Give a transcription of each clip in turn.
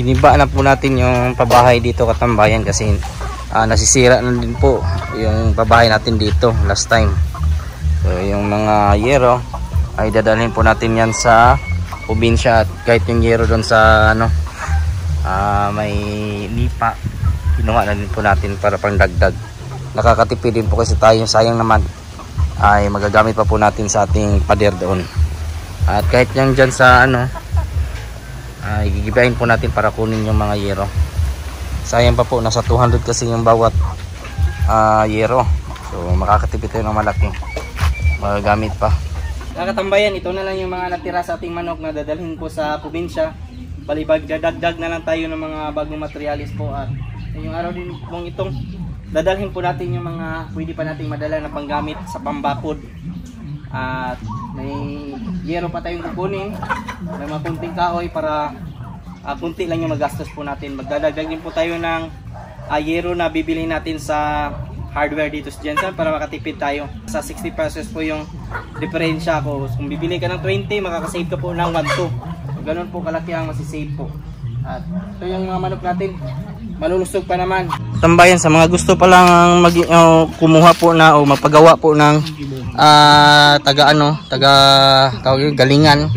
giniba na po natin yung pabahay dito katambayan kasi nasisira na din po yung pabahay natin dito last time. So yung mga yero ay dadalhin po natin yan sa probinsya, at kahit yung yero doon sa may lipa, kinuha na din po natin para pang dagdag. Nakakatipid din po kasi tayo, sayang naman ay magagamit pa po natin sa ating pader doon. At kahit yan dyan sa ay gigibayin po natin para kunin yung mga yero. Sayang pa po, nasa 200 kasi yung bawat yero. So makakatipid tayo ng malaki, magagamit pa. Nakatambayan, ito na lang yung mga natira sa ating manok na dadalhin po sa probinsya. Balibag, dadagdag na lang tayo ng mga bagong materialis po. At yung araw din mong itong dadalhin po natin yung mga pwede pa nating madala na panggamit sa pambakod. At may yero pa tayong kukunin, may mga kunting kahoy para kunti lang yung magastos po natin. Magdadagdag din po tayo ng yero na bibili natin sa hardware dito sa Jensen para makatipid tayo. Sa 60 pesos po yung diferensya ko. Kung bibili ka ng 20, makakasave ka po ng 1.2. Ganun po kalaki ang masisave po. At ito yung mga manok natin, malulusog pa naman. Tambayan, sa mga gusto pa lang kumuha po na o magpagawa po ng taga galingan,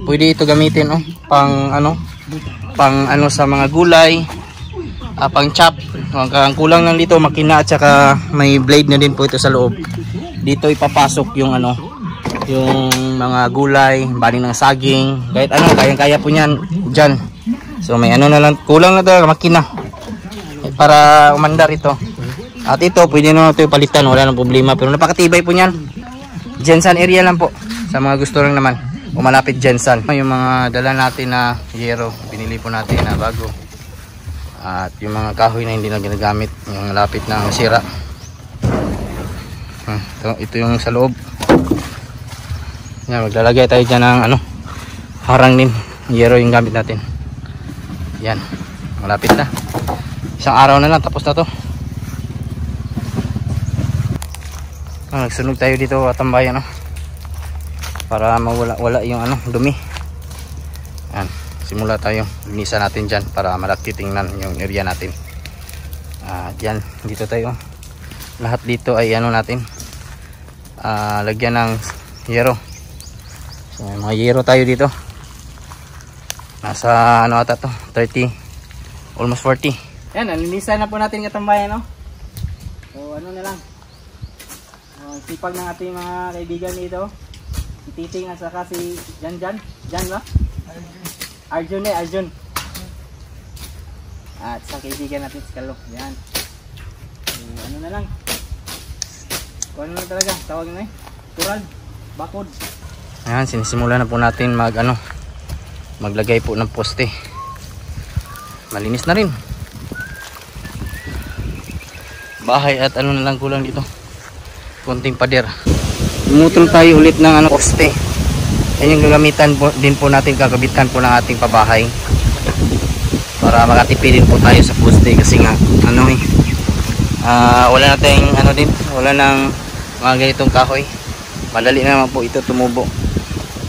pwede ito gamitin pang sa mga gulay, pang chop. Ang kulang lang dito makina at saka may blade na din po ito sa loob. Dito ipapasok yung yung mga gulay, baling ng saging, kahit kayang-kaya po niyan diyan. So may na lang, kulang na talaga makina para umandar ito. At ito pwede na ito palitan, wala nang problema, pero napakatibay po niyan. Jensen area lang po sa mga gusto lang naman umalapit Jensen. Yung mga dala natin na yero, binili po natin na bago. At yung mga kahoy na hindi na ginagamit, yung lapit na sira. Ito yung sa loob. Yan, maglalagay tayo dyan ng harang din. Yero yung gamit natin. Yan, malapit na. Isang araw na lang, tapos na to. Nagsunog tayo dito katambayan, para mawala yung dumi. Yan, simula tayo, linisan natin dyan para malaki tingnan yung area natin. Yan, dito tayo. Lahat dito ay natin, lagyan ng yero. So may mga yero tayo dito. Nasa ata to, 30, almost 40. Yan, nalinisan na po natin katambayan, So na lang, sipag ng ating mga kaibigan dito, si Titing at saka si Jan ba? Arjun. At sa kaibigan natin si Kalo. Yan, na lang, kung na talaga tawag na tural, bakod. Ayan, sinisimula na po natin maglagay po ng poste. Malinis na rin bahay at na lang kulang dito, konting pader. Umutol tayo ulit ng poste. Yan yung gagamitan din po natin, kakabitan po ng ating pabahay para makatipid din po tayo sa poste kasi nga wala na tayong wala nang mga ganitong kahoy. Madali naman po ito tumubo.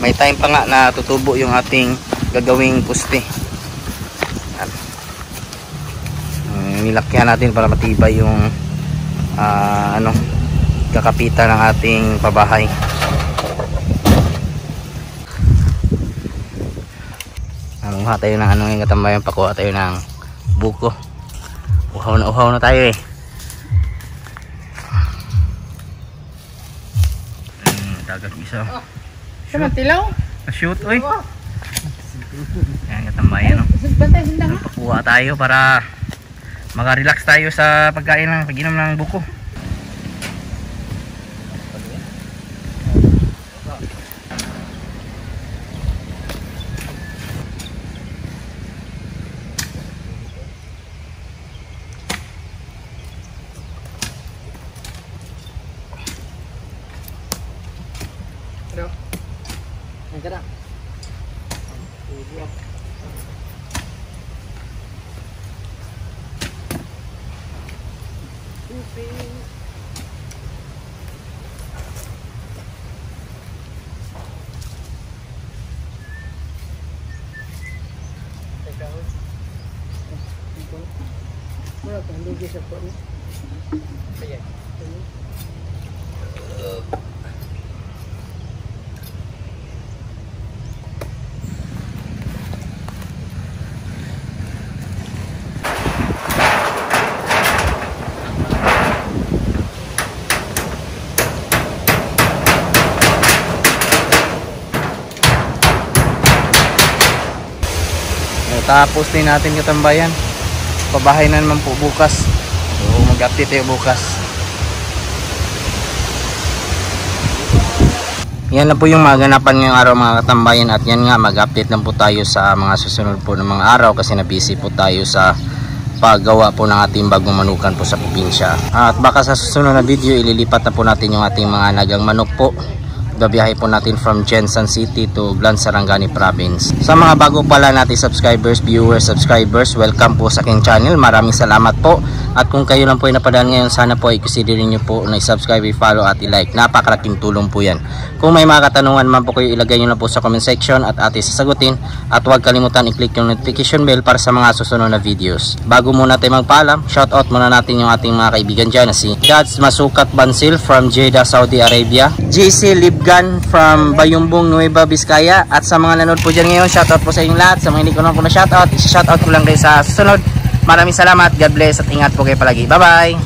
May time pa nga na tutubo yung ating gagawing poste. Nilakyan natin para matibay yung kakapitan ng ating pabahay. Manguha tayo ng yung katambayan, pakuha tayo ng buko. Uhaw na tayo dagat isa. Sama tilaw? Shoot yan katambayan. Pakuha tayo para maka-relax tayo sa pag-inom ng buko. Tapos din natin katambayan. Pabahay na naman po bukas. So mag-update tayo bukas. Yan na po yung maganapan ngayong araw mga katambayan. At yan nga, mag-update lang po tayo sa mga susunod po ng mga araw. Kasi na-busy po tayo sa paggawa po ng ating bagong manukan po sa probinsya. At baka sa susunod na video ililipat na po natin yung ating mga nagang manok po. Babiyahe po natin from Jensan City to Glan Sarangani Province. Sa mga bago pala natin subscribers, viewers, subscribers, welcome po sa aking channel. Maraming salamat po. At kung kayo lang po ay napadaan ngayon, sana po ay consider niyo po na i-subscribe, i-follow at i-like. Napakalaking tulong po yan. Kung may mga katanungan man po kayo, ilagay nyo lang po sa comment section at ating sasagutin. At huwag kalimutan i-click yung notification bell para sa mga susunod na videos. Bago muna tayo magpaalam, shoutout muna natin yung ating mga kaibigan dyan na si Gads Masukat Bansil from Jeddah, Saudi Arabia, JC Libgan from Bayumbong, Nueva Vizcaya. At sa mga nanood po dyan ngayon, shoutout po sa inyong lahat. Sa mga hindi ko naman po na shoutout, isa-shoutout ko lang kayo sa susunod. Maraming salamat, God bless at ingat po kayo palagi. Bye bye!